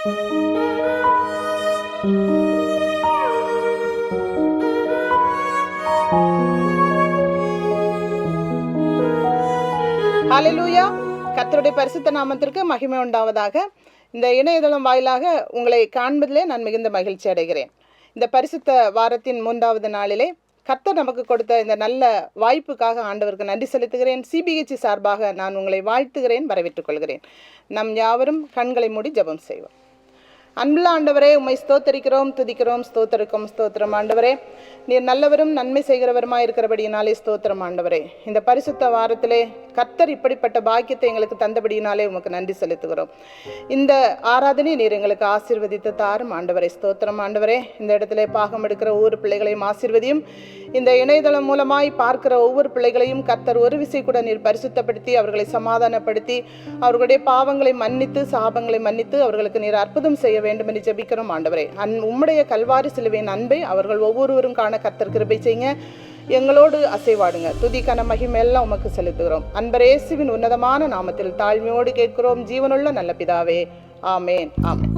ஹல்லேலூயா. கர்த்தருடைய பரிசுத்த நாமத்திற்கு மகிமை உண்டாவதாக. இந்த இணையதளம் வாயிலாக உங்களை காண்பதிலே நான் மிகுந்த மகிழ்ச்சி அடைகிறேன். இந்த பரிசுத்த வாரத்தின் 3வது நாளிலே கர்த்தர் நமக்கு கொடுத்த இந்த நல்ல வாய்ப்புக்காக ஆண்டவருக்கு நன்றி செலுத்துகிறேன். சிபிஹெச் சார்பாக நான் உங்களை வாழ்த்துகிறேன், வரவேற்றுக் கொள்கிறேன். நம் யாவரும் கண்களை மூடி ஜெபம் செய்வோம். அன்புள்ள ஆண்டவரே, உம்மை ஸ்தோத்தரிக்கிறோம், துதிக்கிறோம், ஸ்தோத்திரம் ஆண்டவரே. நீர் நல்லவரும் நன்மை செய்கிறவருமா இருக்கிறபடியினாலே ஸ்தோத்திரம் ஆண்டவரே. இந்த பரிசுத்த வாரத்திலே கர்த்தர் இப்படிப்பட்ட பாக்கியத்தை எங்களுக்கு தந்தபடியினாலே உமக்கு நன்றி செலுத்துகிறோம். இந்த ஆராதனை நீர் எங்களுக்கு ஆசீர்வதித்து தாரும் ஆண்டவரே. ஸ்தோத்திரம் ஆண்டவரே. இந்த இடத்திலே பாகம் எடுக்கிற ஒவ்வொரு பிள்ளைகளையும் ஆசீர்வதியும். இந்த இணையதளம் மூலமாய் பார்க்கிற ஒவ்வொரு பிள்ளைகளையும் கர்த்தர் ஒரு விசை கூட நீர் பரிசுத்தப்படுத்தி அவர்களை சமாதானப்படுத்தி அவர்களுடைய பாவங்களை மன்னித்து சாபங்களை மன்னித்து அவர்களுக்கு நீர் அற்புதம் செய்ய வேண்டும் என்று ஜெபிக்கிறோம் ஆண்டவரே. உம்முடைய கல்வாரி சிலுவையின் அன்பை அவர்கள் ஒவ்வொருவரும் காண கர்த்தர் கிருபை செய்யுங்க. எங்களோடு அசைவாடுங்க. துதி கன மகிமை எல்லாம் உமக்கு செலுத்துகிறோம். அன்பர் இயேசுவின் உன்னதமான நாமத்தில் தாழ்மையோடு கேட்கிறோம் ஜீவனுள்ள நல்ல பிதாவே. ஆமேன், ஆமேன்.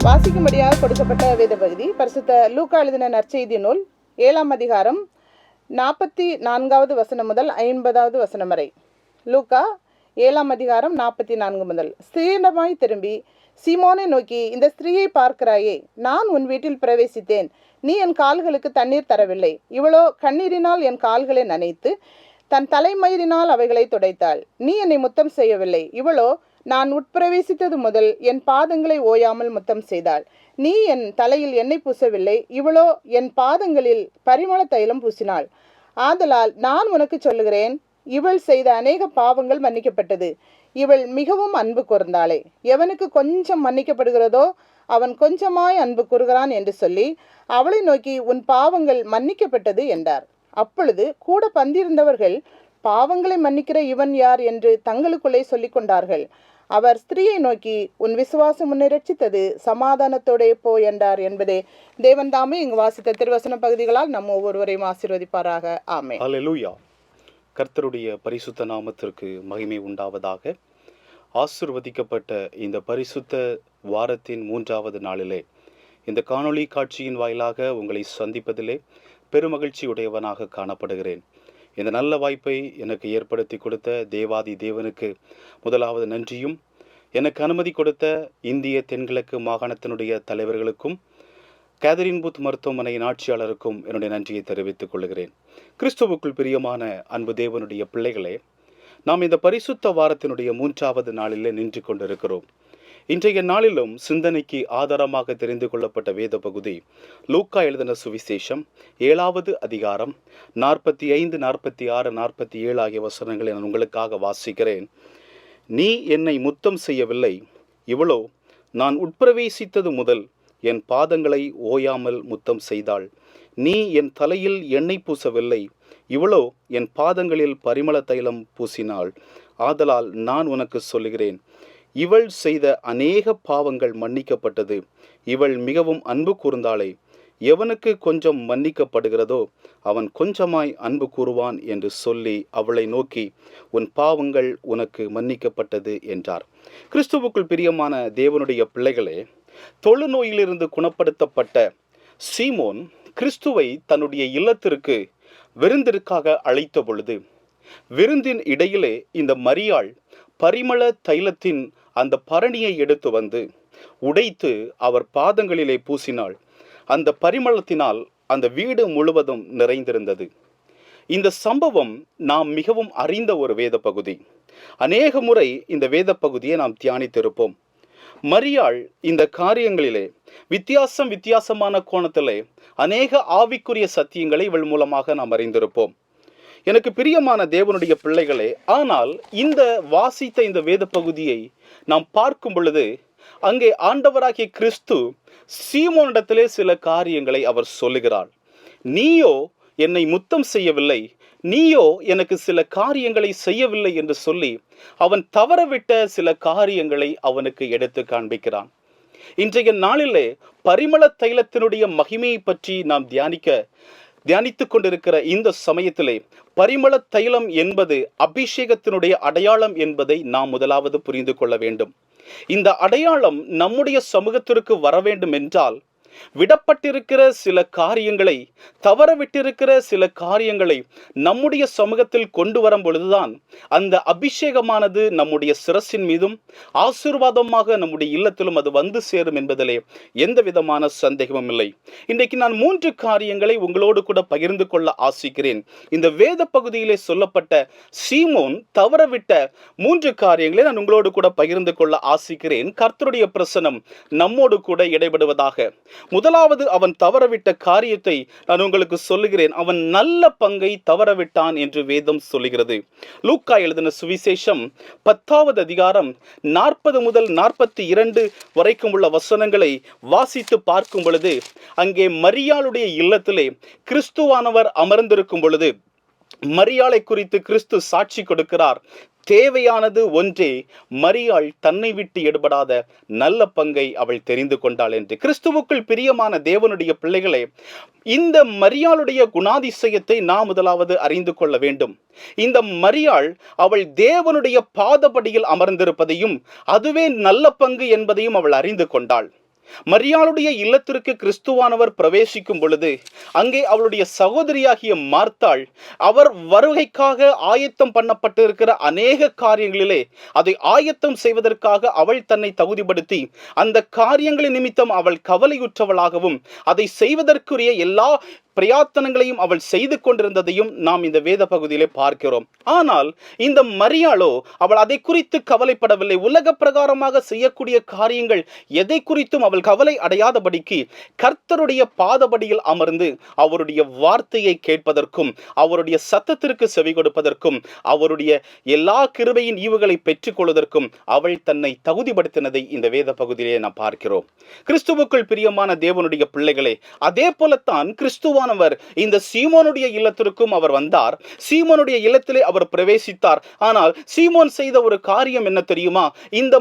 வாசிக்கும்படியாக கொடுக்கப்பட்ட வேத பகுதி பரிசுத்த லூக்கா எழுதின நற்செய்தி நூல் 7ஆம் அதிகாரம் 44வது வசனம் முதல் 50வது வசனம் வரை. லூக்கா 7ஆம் அதிகாரம் 44 முதல். ஸ்திரீயிடமாய் திரும்பி சீமோனை நோக்கி, இந்த ஸ்திரீயை பார்க்கிறாயே, நான் உன் வீட்டில் பிரவேசித்தேன், நீ என் கால்களுக்கு தண்ணீர் தரவில்லை, இவளோ கண்ணீரினால் என் கால்களை நனைத்து தன் தலைமயிரினால் அவைகளை துடைத்தாள். நீ என்னை முத்தம் செய்யவில்லை, இவளோ நான் உட்பிரவேசித்தது முதல் என் பாதங்களை ஓயாமல் முத்தம் செய்தாள். நீ என் தலையில் எண்ணெய் பூசவில்லை, இவளோ என் பாதங்களில் பரிமள தைலம் பூசினாள். ஆதலால் நான் உனக்கு சொல்லுகிறேன், இவள் செய்த அநேக பாவங்கள் மன்னிக்கப்பட்டது, இவள் மிகவும் அன்பு கூர்ந்தாளே. எவனுக்கு கொஞ்சம் மன்னிக்கப்படுகிறதோ அவன் கொஞ்சமாய் அன்பு கூறுகிறான் என்று சொல்லி அவளை நோக்கி, உன் பாவங்கள் மன்னிக்கப்பட்டது என்றார். அப்பொழுது கூட பந்திருந்தவர்கள், பாவங்களை மன்னிக்கிற இவன் யார் என்று தங்களுக்குள்ளே சொல்லிக் கொண்டார்கள். அவர் ஸ்திரீயை நோக்கி, உன் விசுவாசம் உன்னை ரட்சித்தது, சமாதானத்தோடே போ என்றார் என்பதே தேவன் தாமே இங்கு வாசித்த திருவசன பகுதிகளால் நம் ஒவ்வொருவரையும் ஆசீர்வதிப்பாராக. ஆமென். ஹல்லேலூயா. கர்த்தருடைய பரிசுத்த நாமத்திற்கு மகிமை உண்டாவதாக. ஆசீர்வதிக்கப்பட்ட இந்த பரிசுத்த வாரத்தின் 3வது நாளிலே இந்த காணொளி காட்சியின் வாயிலாக உங்களை சந்திப்பதிலே பெருமகிழ்ச்சியுடையவனாக காணப்படுகிறேன். இந்த நல்ல வாய்ப்பை எனக்கு ஏற்படுத்தி கொடுத்த தேவாதி தேவனுக்கு முதலாவது நன்றியும், எனக்கு அனுமதி கொடுத்த இந்திய தென்கிழக்கு மாகாணத்தினுடைய தலைவர்களுக்கும் கேதரின் பூத் மருத்துவமனையின் ஆட்சியாளருக்கும் என்னுடைய நன்றியை தெரிவித்துக் கொள்கிறேன். கிறிஸ்துவுக்குள் பிரியமான அன்பு தேவனுடைய பிள்ளைகளே, நாம் இந்த பரிசுத்த வாரத்தினுடைய 3வது நாளிலே நின்று கொண்டிருக்கிறோம். இன்றைய நாளிலும் சிந்தனைக்கு ஆதாரமாக தெரிந்து கொள்ளப்பட்ட வேத பகுதி லூக்கா எழுதின சுவிசேஷம் 7வது அதிகாரம் 45, 46, 47 ஆகிய வசனங்களை நான் உங்களுக்காக வாசிக்கிறேன். நீ என்னை முத்தம் செய்யவில்லை, இவளோ நான் உட்பிரவேசித்தது முதல் என் பாதங்களை ஓயாமல் முத்தம் செய்தாள். நீ என் தலையில் எண்ணெய் பூசவில்லை, இவளோ என் பாதங்களில் பரிமள தைலம் பூசினாள். ஆதலால் நான் உனக்கு சொல்லுகிறேன், இவள் செய்த அநேக பாவங்கள் மன்னிக்கப்பட்டது, இவள் மிகவும் அன்பு கூர்ந்தாளே. எவனுக்கு கொஞ்சம் மன்னிக்கப்படுகிறதோ அவன் கொஞ்சமாய் அன்பு கூறுவான் என்று சொல்லி அவளை நோக்கி, உன் பாவங்கள் உனக்கு மன்னிக்கப்பட்டது என்றார். கிறிஸ்துவுக்குள் பிரியமான தேவனுடைய பிள்ளைகளே, தொழுநோயிலிருந்து குணப்படுத்தப்பட்ட சீமோன் கிறிஸ்துவை தன்னுடைய இல்லத்திற்கு விருந்திற்காக அழைத்த பொழுது, விருந்தின் இடையிலே இந்த மரியாள் பரிமள தைலத்தின் அந்த பரணியை எடுத்து வந்து உடைத்து அவர் பாதங்களிலே பூசினாள். அந்த பரிமளத்தினால் அந்த வீடு முழுவதும் நிறைந்திருந்தது. இந்த சம்பவம் நாம் மிகவும் அறிந்த ஒரு வேத பகுதி. அநேக முறை இந்த வேத பகுதியை நாம் தியானித்திருப்போம். மரியாள் இந்த காரியங்களிலே வித்தியாசமான கோணத்திலே அநேக ஆவிக்குரிய சத்தியங்களை இவள் மூலமாக நாம் அறிந்திருப்போம். எனக்கு பிரியமான தேவனுடைய பிள்ளைகளே, ஆனால் இந்த வாசித்த இந்த வேத பகுதியை நாம் பார்க்கும் பொழுது அங்கே ஆண்டவராகிய கிறிஸ்து சீமோனிடத்திலே சில காரியங்களை அவர் சொல்லுகிறார். நீயோ என்னை முத்தம் செய்யவில்லை, நீயோ எனக்கு சில காரியங்களை செய்யவில்லை என்று சொல்லி அவன் தவறவிட்ட சில காரியங்களை அவனுக்கு எடுத்து காண்பிக்கிறான். இன்றைய நாளிலே பரிமள தைலத்தினுடைய மகிமையை பற்றி நாம் தியானித்துக் கொண்டிருக்கிற இந்த சமயத்திலே பரிமள தைலம் என்பது அபிஷேகத்தினுடைய அடையாளம் என்பதை நாம் முதலாவது புரிந்து கொள்ள வேண்டும். இந்த அடையாளம் நம்முடைய சமூகத்திற்கு வர வேண்டும் என்றால் விடப்பட்டிருக்கிற சில காரியங்களை, தவறவிட்டிருக்கிற சில காரியங்களை நம்முடைய சமூகத்தில் கொண்டு வரும் பொழுதுதான் அந்த அபிஷேகமானது நம்முடைய சிரசின் மீதும் ஆசீர்வாதமாக நம்முடைய இல்லத்திலும் அது வந்து சேரும் என்பதிலே எந்த விதமான சந்தேகமும் இல்லை. இன்றைக்கு நான் 3 காரியங்களை உங்களோடு கூட பகிர்ந்து கொள்ள ஆசிக்கிறேன். இந்த வேத பகுதியிலே சொல்லப்பட்ட சீமோன் தவறவிட்ட 3 காரியங்களை நான் உங்களோடு கூட பகிர்ந்து கொள்ள ஆசிக்கிறேன். கர்த்தருடைய பிரசன்னம் நம்மோடு கூட இடைபடுவதாக. முதலாவது அவன் தவறவிட்ட காரியத்தை நான் உங்களுக்கு சொல்லுகிறேன். அவன் நல்ல பங்கை தவறவிட்டான் என்று வேதம் சொல்லுகிறது. லூக்கா எழுதின சுவிசேஷம் 10வது அதிகாரம் 40 முதல் 42 வரைக்கும் உள்ள வசனங்களை வாசித்து பார்க்கும் பொழுது அங்கே மரியாளுடைய இல்லத்திலே கிறிஸ்துவானவர் அமர்ந்திருக்கும் பொழுது மரியாளை குறித்து கிறிஸ்து சாட்சி கொடுக்கிறார். தேவையானது ஒன்றே, மரியாள் தன்னை விட்டு எடுபடாத நல்ல பங்கை அவள் தெரிந்து கொண்டாள் என்று. கிறிஸ்துவுக்குள் பிரியமான தேவனுடைய பிள்ளைகளே, இந்த மரியாளுடைய குணாதிசயத்தை நாம் முதலாவது அறிந்து கொள்ள வேண்டும். இந்த மரியாள் அவள் தேவனுடைய பாதபடியில் அமர்ந்திருப்பதையும் அதுவே நல்ல பங்கு என்பதையும் அவள் அறிந்து கொண்டாள். மரியாளுடைய இல்லத்திற்கு கிறிஸ்துவானவர் பிரவேசிக்கும் பொழுது அங்கே அவளுடைய சகோதரியாகிய மார்த்தாள் அவர் வருகைக்காக ஆயத்தம் பண்ணப்பட்டிருக்கிற அநேக காரியங்களிலே அதை ஆயத்தம் செய்வதற்காக அவள் தன்னை தகுதிப்படுத்தி அந்த காரியங்களின் நிமித்தம் அவள் கவலையுற்றவளாகவும் அதை செய்வதற்குரிய எல்லா பிரயாத்தனங்களையும் அவள் செய்து கொண்டிருந்ததையும் நாம் இந்த வேத பகுதியிலே பார்க்கிறோம். ஆனால் இந்த மரியாளோ அவள் அதை குறித்து கவலைப்படவில்லை. உலக பிரகாரமாக செய்யக்கூடிய காரியங்கள் எதை குறித்தும் அவள் கவலை அடையாதபடிக்கு கர்த்தருடைய பாதபடியில் அமர்ந்து அவருடைய வார்த்தையை கேட்பதற்கும் அவருடைய சத்தத்திற்கு செவி கொடுப்பதற்கும் அவருடைய எல்லா கிருபையின் ஈவுகளை பெற்றுக்கொள்வதற்கும் அவள் தன்னை தகுதிப்படுத்தினதை இந்த வேத பகுதியிலே நாம் பார்க்கிறோம். கிறிஸ்துவுக்குள் பிரியமான தேவனுடைய பிள்ளைகளே, அதே போலத்தான் கிறிஸ்துவானவர் இந்த சீமோனுடைய இல்லத்திற்கும் அவர் வந்தார். சீமோனுடைய இல்லத்திலே அவர் பிரவேசித்தார். ஆனால் சீமோன் செய்த ஒரு காரியம் என்ன தெரியுமா? இந்த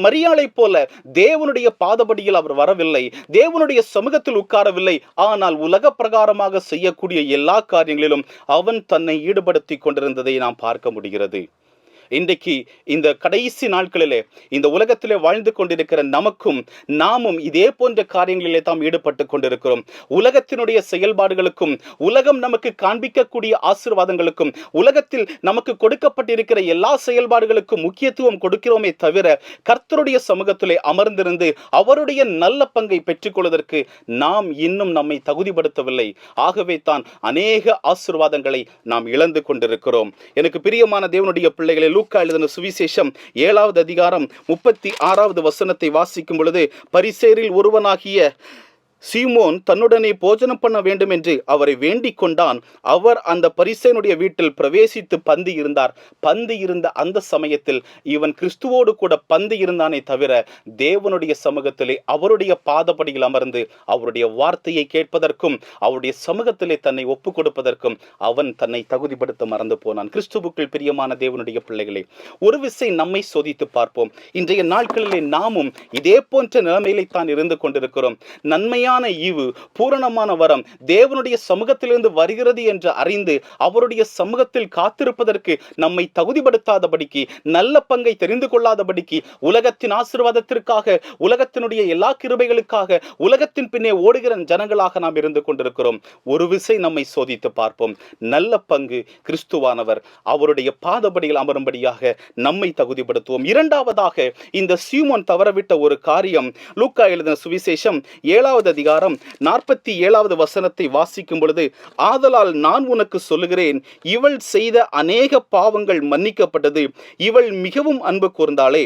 மரியாளை போல தேவனுடைய பாதபடியில் அவர் வரவில்லை, தேவனுடைய சமூகத்தில் உட்காரவில்லை. ஆனால் உலக பிரகாரமாக செய்யக்கூடிய எல்லா காரியங்களிலும் அவன் தன்னை ஈடுபடுத்தி கொண்டிருந்ததை நாம் பார்க்க முடிகிறது. இன்றைக்கு இந்த கடைசி நாட்களிலே இந்த உலகத்திலே வாழ்ந்து கொண்டிருக்கிற நமக்கும் நாமும் இதே போன்ற காரியங்களிலே தாம் ஈடுபட்டு கொண்டிருக்கிறோம். உலகத்தினுடைய செயல்பாடுகளுக்கும் உலகம் நமக்கு காண்பிக்கக்கூடிய ஆசீர்வாதங்களுக்கும் உலகத்தில் நமக்கு கொடுக்கப்பட்டிருக்கிற எல்லா செயல்பாடுகளுக்கும் முக்கியத்துவம் கொடுக்கிறோமே தவிர கர்த்தருடைய சமூகத்திலே அமர்ந்திருந்து அவருடைய நல்ல பங்கை பெற்றுக்கொள்வதற்கு நாம் இன்னும் நம்மை தகுதிப்படுத்தவில்லை. ஆகவே தான் அநேக ஆசீர்வாதங்களை நாம் இழந்து கொண்டிருக்கிறோம். எனக்கு பிரியமான தேவனுடைய பிள்ளைகளை, லூக்கா எழுதின சுவிசேஷம் 7வது அதிகாரம் 36வது வசனத்தை வாசிக்கும் பொழுது, பரிசேரில் ஒருவனாகிய சீமோன் தன்னுடனே போஜனம் பண்ண வேண்டும் என்று அவரை வேண்டிக் கொண்டான். அவர் அந்த பரிசேயனுடைய வீட்டில் பிரவேசித்து பந்தி இருந்தார். பந்தி இருந்த அந்த சமயத்தில் இவன் கிறிஸ்துவோடு கூட பந்தி இருந்தானே தவிர தேவனுடைய சமூகத்திலே அவருடைய பாதப்படியில் அமர்ந்து அவருடைய வார்த்தையை கேட்பதற்கும் அவருடைய சமூகத்திலே தன்னை ஒப்பு கொடுப்பதற்கும் அவன் தன்னை தகுதிப்படுத்த மறந்து போனான். கிறிஸ்துவுக்குள் பிரியமான தேவனுடைய பிள்ளைகளே, ஒரு விசை நம்மை சோதித்து பார்ப்போம். இன்றைய நாட்களிலே நாமும் இதே போன்ற நிலைமையிலே தான் இருந்து கொண்டிருக்கிறோம். நன்மையான ஈவு, பூரணமான வரம் தேவனுடைய சமூகத்திலிருந்து வருகிறது என்று அறிந்து அவருடைய சமூகத்தில் காத்திருப்பதற்கு நம்மை தகுதிப்படுத்தாதபடிக்கு, நல்ல பங்கை தெரிந்து கொள்ளாதபடிக்கு, உலகத்தின் ஆசீர்வாதத்திற்காக, உலகத்தினுடைய எல்லா கிருபைகளுக்காக உலகத்தின் பின்னே ஓடுகிற ஜனங்களாக நாம் இருந்து கொண்டிருக்கிறோம். ஒரு விசை நம்மை சோதித்து பார்ப்போம். நல்ல பங்கு கிறிஸ்துவானவர், அவருடைய பாதபடியில் அமரும்படியாக நம்மை தகுதிப்படுத்துவோம். இரண்டாவதாக, இந்த சீமோன் தவறவிட்ட ஒரு காரியம், லூக்கா எழுதின சுவிசேஷம் 7வது அதிகாரம் 47வது வசனத்தை வாசிக்கும் பொழுது, ஆதலால் நான் உனக்கு சொல்லுகிறேன், இவள் செய்த அநேக பாவங்கள் மன்னிக்கப்பட்டது, இவள் மிகவும் அன்பு கூர்ந்தாளே,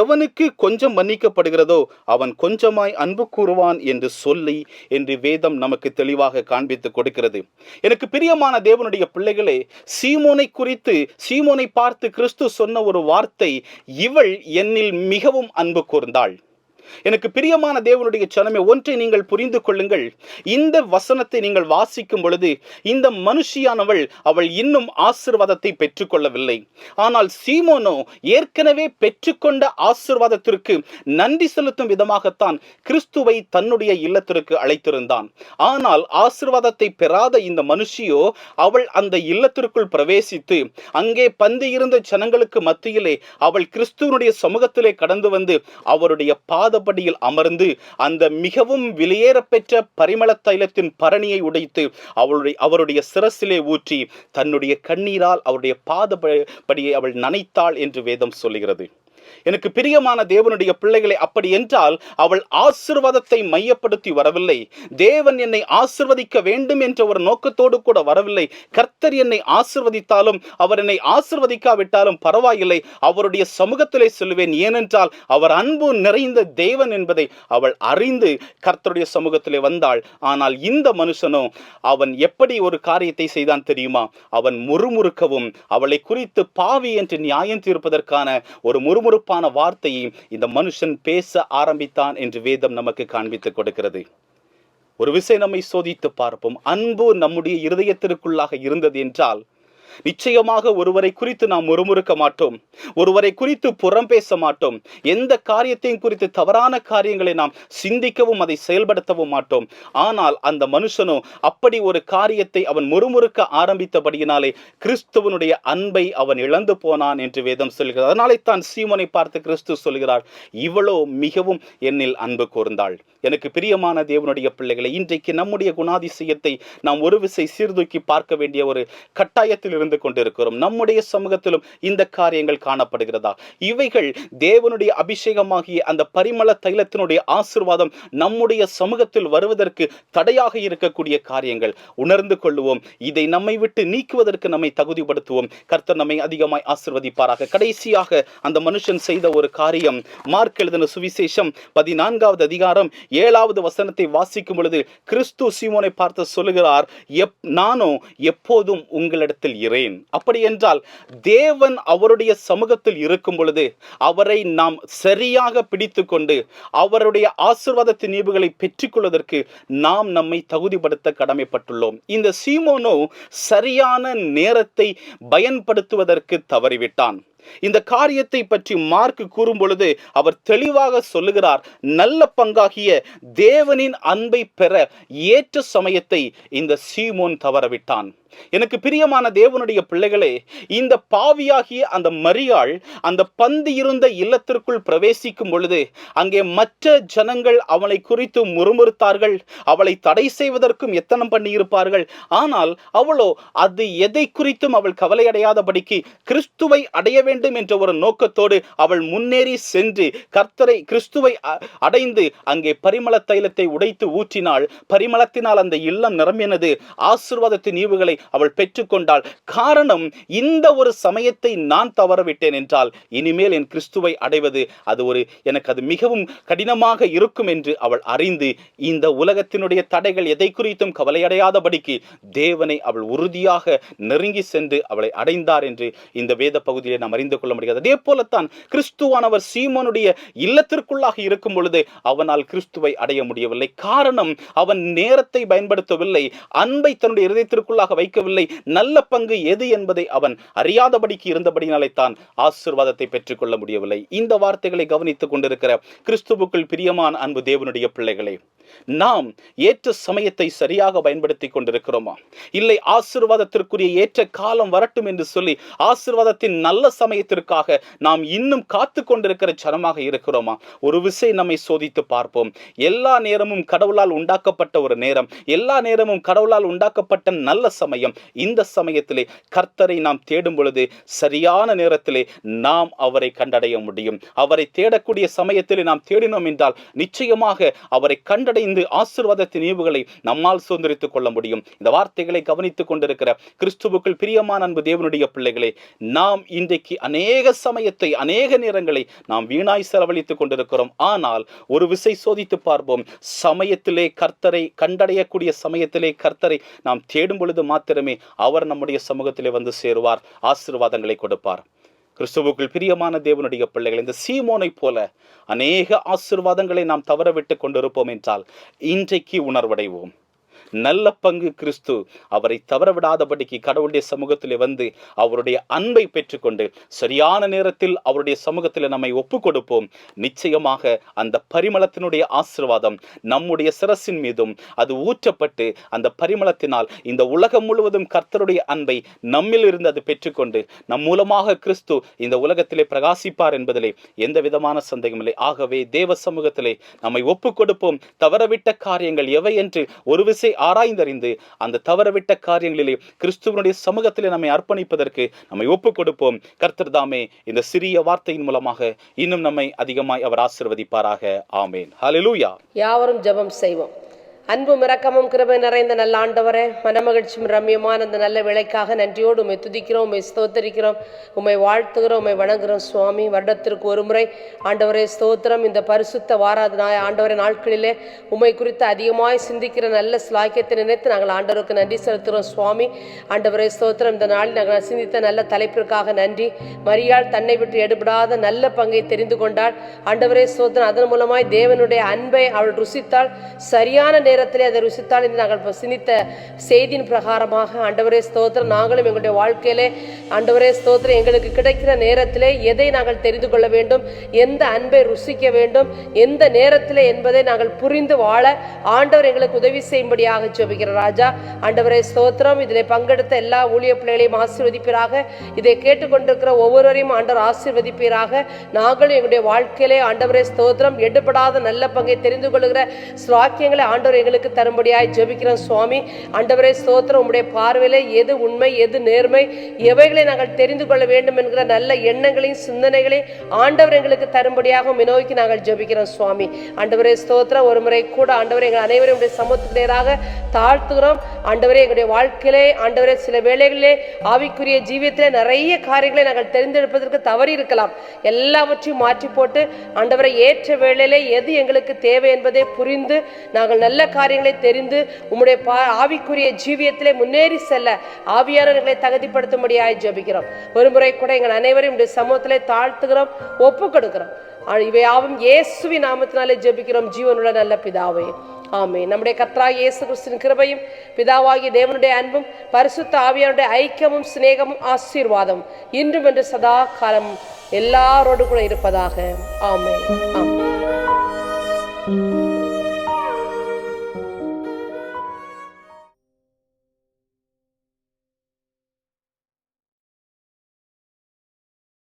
எவனுக்கு கொஞ்சம் மன்னிக்கப்படுகிறதோ அவன் கொஞ்சமாய் அன்பு கூறுவான் என்று சொல்லி என்று வேதம் நமக்கு தெளிவாக காண்பித்து கொடுக்கிறது. எனக்கு பிரியமான தேவனுடைய பிள்ளைகளே, சீமோனை பார்த்து கிறிஸ்து சொன்ன ஒரு வார்த்தை, இவள் என்னில் மிகவும் அன்பு கூர்ந்தாள். எனக்கு பிரியமான தேவனுடைய ஜனமே, ஒன்றை நீங்கள் புரிந்து கொள்ளுங்கள். இந்த வசனத்தை நீங்கள் வாசிக்கும் பொழுது இந்த மனுஷியானவள் அவள் இன்னும் ஆசீர்வாதத்தை பெற்றுக்கொள்ளவில்லை. ஆனால் சீமோனோ ஏற்கனவே பெற்றுக்கொண்ட ஆசீர்வாதத்திற்கு நன்றி செலுத்தும் விதமாகத்தான் கிறிஸ்துவை தன்னுடைய இல்லத்திற்கு அழைத்திருந்தான். ஆனால் ஆசீர்வாதத்தை பெறாத இந்த மனுஷியோ அவள் அந்த இல்லத்திற்குள் பிரவேசித்து அங்கே பந்தி இருந்த ஜனங்களுக்கு மத்தியிலே அவள் கிறிஸ்துவனுடைய சமூகத்திலே கடந்து வந்து அவருடைய பாதப்படியில் அமர்ந்து அந்த மிகவும் விலையேற பெற்ற பரிமள தைலத்தின் பரணியை உடைத்து அவருடைய சிரசிலே ஊற்றி தன்னுடைய கண்ணீரால் அவருடைய பாதப்படியை அவள் நனைத்தாள் என்று வேதம் சொல்லுகிறது. எனக்கு பிரியமான தேவனுடைய பிள்ளைகளை, அப்படி என்றால் அவள் ஆசீர்வாதத்தை மையப்படுத்தி வரவில்லை. தேவன் என்னை ஆசீர்வதிக்க வேண்டும் என்ற ஒரு நோக்கத்தோடு கூட வரவில்லை. கர்த்தர் என்னை ஆசீர்வதித்தாலும் அவர் என்னை ஆசீர்வதிக்காவிட்டாலும் பரவாயில்லை, அவருடைய சமூகத்திலே சொல்லுவேன். ஏனென்றால் அவர் அன்பு நிறைந்த தேவன் என்பதை அவள் அறிந்து கர்த்தருடைய சமூகத்திலே வந்தாள். ஆனால் இந்த மனுஷனோ அவன் எப்படி ஒரு காரியத்தை செய்தான் தெரியுமா? அவன் முறுமுறுக்கவும் அவளை குறித்து பாவி என்று நியாயம் தீர்ப்பதற்கான ஒரு முறுமுறுப்பான வார்த்தையை இந்த மனுஷன் பேச ஆரம்பித்தான் என்று வேதம் நமக்கு காண்பித்துக் கொடுக்கிறது. ஒரு விஷயம் நம்மை சோதித்து பார்ப்போம். அன்பு நம்முடைய இருதயத்திற்குள்ளாக இருந்தது என்றால் நிச்சயமாக ஒருவரை குறித்து நாம் முறுமுறுக்க மாட்டோம், ஒருவரை குறித்து புறம் பேச மாட்டோம், எந்த காரியத்தையும் குறித்து தவறான காரியங்களை நாம் சிந்திக்கவும் அதை செயல்படுத்தவும் மாட்டோம். ஆனால் அந்த மனுஷனோ அப்படி ஒரு காரியத்தை அவன் முறுமுறுக்க ஆரம்பித்தபடியினாலே கிறிஸ்துவனுடைய அன்பை அவன் இழந்து போனான் என்று வேதம் சொல்கிறது. அதனாலே தான் சீமோனை பார்த்து கிறிஸ்து சொல்கிறார், இவளோ மிகவும் என்னில் அன்பு கூர்ந்தாள். எனக்கு பிரியமான தேவனுடைய பிள்ளைகளை, இன்றைக்கு நம்முடைய குணாதிசயத்தை நாம் ஒரு விசை சீர்தூக்கி பார்க்க வேண்டிய ஒரு கட்டாயத்தில் இருந்து கொண்டிருக்கிறோம். நம்முடைய சமூகத்திலும் இந்த காரியங்கள் காணப்படுகிறதா? இவைகள் தேவனுடைய அபிஷேகமாகிய அந்த பரிமள தைலத்தினுடைய ஆசீர்வாதம் நம்முடைய சமூகத்தில் வருவதற்கு தடையாக இருக்கக்கூடிய காரியங்கள். உணர்ந்து கொள்ளுவோம், இதை நம்மை விட்டு நீக்குவதற்கு நம்மை தகுதிப்படுத்துவோம். கர்த்தர் நம்மை அதிகமாய் ஆசீர்வதிப்பாராக. கடைசியாக அந்த மனுஷன் செய்த ஒரு காரியம், மார்க் எழுதின சுவிசேஷம் 14வது அதிகாரம் 7வது வசனத்தை வாசிக்கும் பொழுது கிறிஸ்து சீமோனை பார்த்து சொல்லுகிறார், நானோ எப்போதும் உங்களிடத்தில் இரேன். அப்படி என்றால் தேவன் அவருடைய சமூகத்தில் இருக்கும் பொழுது அவரை நாம் சரியாக பிடித்து கொண்டு அவருடைய ஆசீர்வாதத்தின் ஈவுகளை பெற்றுக்கொள்வதற்கு நாம் நம்மை தகுதிப்படுத்த கடமைப்பட்டுள்ளோம். இந்த சீமோனோ சரியான நேரத்தை பயன்படுத்துவதற்கு தவறிவிட்டான். இந்த காரியத்தை பற்றி மார்க் கூறும் பொழுது அவர் தெளிவாக சொல்லுகிறார், நல்ல பங்காகிய தேவனின் அன்பை பெற ஏற்ற சமயத்தை இந்த சீமோன் தவறவிட்டான். எனக்கு பிரியமான தேவனுடைய பிள்ளைகளே, இந்த பாவியாகிய அந்த மரியாள் அந்த பந்தி இருந்த இல்லத்திற்குள் பிரவேசிக்கும் பொழுது அங்கே மற்ற ஜனங்கள் அவளை குறித்து முறுமுறுத்தார்கள், அவளை தடை செய்வதற்கும் எத்தனம் பண்ணி இருப்பார்கள். ஆனால் அவளோ அது எதை குறித்தும் அவள் கவலையடையாதபடிக்கு கிறிஸ்துவை அடைய வேண்டும் என்ற ஒரு நோக்கத்தோடு அவள் முன்னேறி சென்று கிறிஸ்துவை அடைந்து அங்கே பரிமள தைலத்தை உடைத்து ஊற்றினாள். பரிமளத்தினால் அந்த இல்லம் நிரம்பினது. ஆசீர்வாதத்தின் ஈவுகளை அவள் பெற்றுக்கொண்டாள். காரணம், இந்த ஒரு சமயத்தை நான் தவறவிட்டேன் என்றால் இனிமேல் என் கிறிஸ்துவை அடைவது எனக்கு அது மிகவும் கடினமாக இருக்கும் என்று அவள் அறிந்து இந்த உலகத்தினுடைய தடைகள் எதை குறித்தும் கவலையடையாதபடிக்கு தேவனை அவள் உறுதியாக நெருங்கி சென்று அவளை அடைந்தார் என்று இந்த வேத பகுதியை நாம் அறிந்து கொள்ள முடியாது. அதே போலத்தான் கிறிஸ்துவானவர் சீமோனுடைய இல்லத்திற்குள்ளாக இருக்கும் பொழுது அவனால் கிறிஸ்துவை அடைய முடியவில்லை. காரணம், அவன் நேரத்தை பயன்படுத்தவில்லை, அன்பை தன்னுடைய இதயத்திற்குள்ளாக வைக்கவில்லை. நல்ல பங்கு எது என்பதை அவன் அறியாதபடிக்கு இருந்தபடினாலே தான் ஆசீர்வாதத்தை பெற்றுக்கொள்ள முடியவில்லை. இந்த வார்த்தைகளை கவனித்துக் கொண்டிருக்கிற கிறிஸ்துவுக்குள் பிரியமான அன்பு தேவனுடைய பிள்ளைகளே, நாம் ஏற்ற சமயத்தை சரியாக பயன்படுத்தி கொண்டிருக்கிறோமா? இல்லை, ஆசீர்வாதத்திற்குரிய ஏற்ற காலம் வரட்டும் என்று சொல்லி ஆசீர்வாதத்தின் நல்ல சமயத்திற்காக நாம் இன்னும் காத்து கொண்டிருக்கிற ஜனமாக இருக்கிறோமா? ஒரு விசை நம்மை சோதித்து பார்ப்போம். எல்லா நேரமும் கடவுளால் உண்டாக்கப்பட்ட ஒரு நேரம், எல்லா நேரமும் கடவுளால் உண்டாக்கப்பட்ட நல்ல சமயம். இந்த சமயத்திலே கர்த்தரை நாம் தேடும் பொழுது சரியான நேரத்திலே நாம் அவரை கண்டடைய முடியும். அவரை தேடக்கூடிய சமயத்திலே நாம் தேடினோம் என்றால் நிச்சயமாக அவரை கண்டடைந்து ஆசீர்வாதத்தின் ஈவுகளை நம்மால் சுதந்திரித்துக் கொள்ள முடியும். இந்த வார்த்தைகளை கவனித்துக் கொண்டிருக்கிற கிறிஸ்துவுக்குள் பிரியமான அன்பு தேவனுடைய பிள்ளைகளே, நாம் இன்றைக்கு அநேக சமயத்தை, அநேக நேரங்களை நாம் வீணாய் செலவழித்துக் கொண்டிருக்கிறோம். ஆனால் ஒரு விசை சோதித்து பார்ப்போம். சமயத்திலே கர்த்தரை கண்டடையக்கூடிய சமயத்திலே கர்த்தரை நாம் தேடும் பொழுது மாத்திரமே அவர் நம்முடைய சமூகத்திலே வந்து சேருவார், ஆசீர்வாதங்களை கொடுப்பார். கிறிஸ்துவுக்குள் பிரியமான தேவனுடைய பிள்ளைகள், இந்த சீமோனை போல அநேக ஆசீர்வாதங்களை நாம் தவறவிட்டு கொண்டிருப்போம் என்றால் இன்றைக்கு உணர்வடைவோம். நல்ல பங்கு கிறிஸ்து அவரை தவறவிடாதபடிக்கு கடவுளுடைய சமூகத்திலே வந்து அவருடைய அன்பை பெற்றுக்கொண்டு சரியான நேரத்தில் அவருடைய சமூகத்தில் நம்மை ஒப்பு கொடுப்போம். நிச்சயமாக அந்த பரிமளத்தினுடைய ஆசீர்வாதம் நம்முடைய சிரசின் மீதும் அது ஊற்றப்பட்டு அந்த பரிமளத்தினால் இந்த உலகம் முழுவதும் கர்த்தருடைய அன்பை நம்மில் இருந்து அது பெற்றுக்கொண்டு நம் மூலமாக கிறிஸ்து இந்த உலகத்திலே பிரகாசிப்பார் என்பதிலே எந்த விதமான சந்தேகமில்லை. ஆகவே தேவ சமூகத்திலே நம்மை ஒப்பு கொடுப்போம். தவறவிட்ட காரியங்கள் எவை என்று ஒரு விசை ஆராய்ந்தறிந்து அந்த தவறவிட்ட காரியங்களிலே கிறிஸ்துவனுடைய சமூகத்திலே நம்மை அர்ப்பணிப்பதற்கு நம்மை ஒப்புக் கொடுப்போம். கர்த்தர் தாமே இந்த சிறிய வார்த்தையின் மூலமாக இன்னும் நம்மை அதிகமாய் அவர் ஆசீர்வதிப்பாராக. ஆமேன். ஹல்லேலூயா. யாவரும் ஜெபம் செய்வோம். அன்பும் இரக்கமும் கிருபை நிறைந்த நல்ல ஆண்டவரே, மனமகிழ்ச்சியும் ரம்யமான அந்த நல்ல விளைக்காக நன்றியோடு உம்மை துதிக்கிறோம், உம்மை ஸ்தோத்தரிக்கிறோம், உம்மை வாழ்த்துகிறோம், உம்மை வணங்குகிறோம். சுவாமி, வருடத்திற்கு ஒரு முறை ஆண்டவரே ஸ்தோத்திரம், இந்த பரிசுத்த வாராதனாய் ஆண்டவரே நாட்களிலே உம்மை குறித்து அதிகமாய் சிந்திக்கிற நல்ல ஸ்லாக்கியத்தை நினைத்து நாங்கள் ஆண்டவருக்கு நன்றி செலுத்துகிறோம். சுவாமி, ஆண்டவரே ஸ்தோத்திரம், இந்த நாளில் நாங்கள் சிந்தித்த நல்ல தலைப்பிற்காக நன்றி. மரியாள் தன்னை விட்டு எடுபடாத நல்ல பங்கை தெரிந்து கொண்டாள். ஆண்டவரே ஸ்தோத்திரம், அதன் மூலமாய் தேவனுடைய அன்பை அவள் ருசித்தாள். சரியான நேரத்திலே அதை ருசித்தாள் என்று நாங்கள் சிந்தித்த செய்தியின் பிரகாரமாக ஆண்டவரே ஸ்தோத்திரம், நாங்களும் எங்களுடைய வாழ்க்கையிலே ஆண்டவரே ஸ்தோத்திரம் எங்களுக்கு கிடைக்கிற நேரத்திலே எதை நாங்கள் தெரிந்து கொள்ள வேண்டும், எந்த அன்பை ருசிக்க வேண்டும், எந்த நேரத்திலே என்பதை நாங்கள் புரிந்து வாழ ஆண்டவர் எங்களுக்கு உதவி செய்யும்படியாக ஜெபிக்கிற ராஜா. ஆண்டவரே ஸ்தோத்திரம், இதில் பங்கெடுத்த எல்லா ஊழிய பிள்ளைகளையும் ஆசீர்வதிப்பீராக. இதை கேட்டுக்கொண்டிருக்கிற ஒவ்வொருவரையும் ஆண்டவர் ஆசீர்வதிப்பீராக. நாங்களும் எங்களுடைய வாழ்க்கையிலே ஆண்டவரே ஸ்தோத்திரம் எடுபடாத நல்ல பங்கை தெரிந்து கொள்கிற ஸ்லாக்கியங்களை ஆண்டவர் எங்களுக்கு தரும்படியாய் ஜெபிக்கிறோம். சுவாமி, ஆண்டவரே ஸ்தோத்திரம், உம்முடைய பார்வையிலே எது உண்மை, எது நேர்மை, எவைகளை நாங்கள் தெரிந்து கொள்ள வேண்டும் என்கிற நல்ல எண்ணங்களையும் சிந்தனைகளையும் ஆண்டவர் எங்களுக்கு தரும்படியாக நோக்கி நாங்கள் ஜெபிக்கிறோம். சுவாமி, ஆண்டவரே ஸ்தோத்திரம், ஒரு முறை கூட ஆண்டவரே எங்கள் அனைவரும் உடைய சமூகத்துக்கு நேராக தாழ்த்துகிறோம். ஆண்டவரே, எங்களுடைய வாழ்க்கையிலே ஆண்டவரே சில வேளைகளிலே ஆவிக்குரிய ஜீவியத்திலே நிறைய காரியங்களை நாங்கள் தெரிந்தெடுப்பதற்கு தவறி இருக்கலாம். எல்லாவற்றையும் மாற்றி போட்டு ஆண்டவரை ஏற்ற வேளையிலே எது எங்களுக்கு தேவை என்பதை புரிந்து நாங்கள் நல்ல காரியங்களை தெரிந்து உம்முடைய ஆவிக்குரிய ஜீவியத்திலே முன்னேறி செல்ல ஆவியானவர்களை தகுதிப்படுத்தும்படியாய் ஜெபிக்கிறோம். ஒரு முறை கூட எங்கள் அனைவரையும் உடைய சமூகத்திலே தாழ்த்துகிறோம், ஒப்பு கொடுக்கிறோம். இவையாவும் இயேசுவின் நாமத்தினாலே ஜெபிக்கிறோம் ஜீவனுள்ள நல்ல பிதாவே, ஆமென். நம்முடைய கர்த்தராகிய இயேசு கிறிஸ்துவின் கிருபையும் பிதாவாகிய தேவனுடைய அன்பும் பரிசுத்த ஆவியானுடைய ஐக்கியமும் சிநேகமும் ஆசீர்வாதம் இன்றும் என்று சதா காலம் எல்லாரோடு கூட இருப்பதாக. ஆமென். ஆமென்.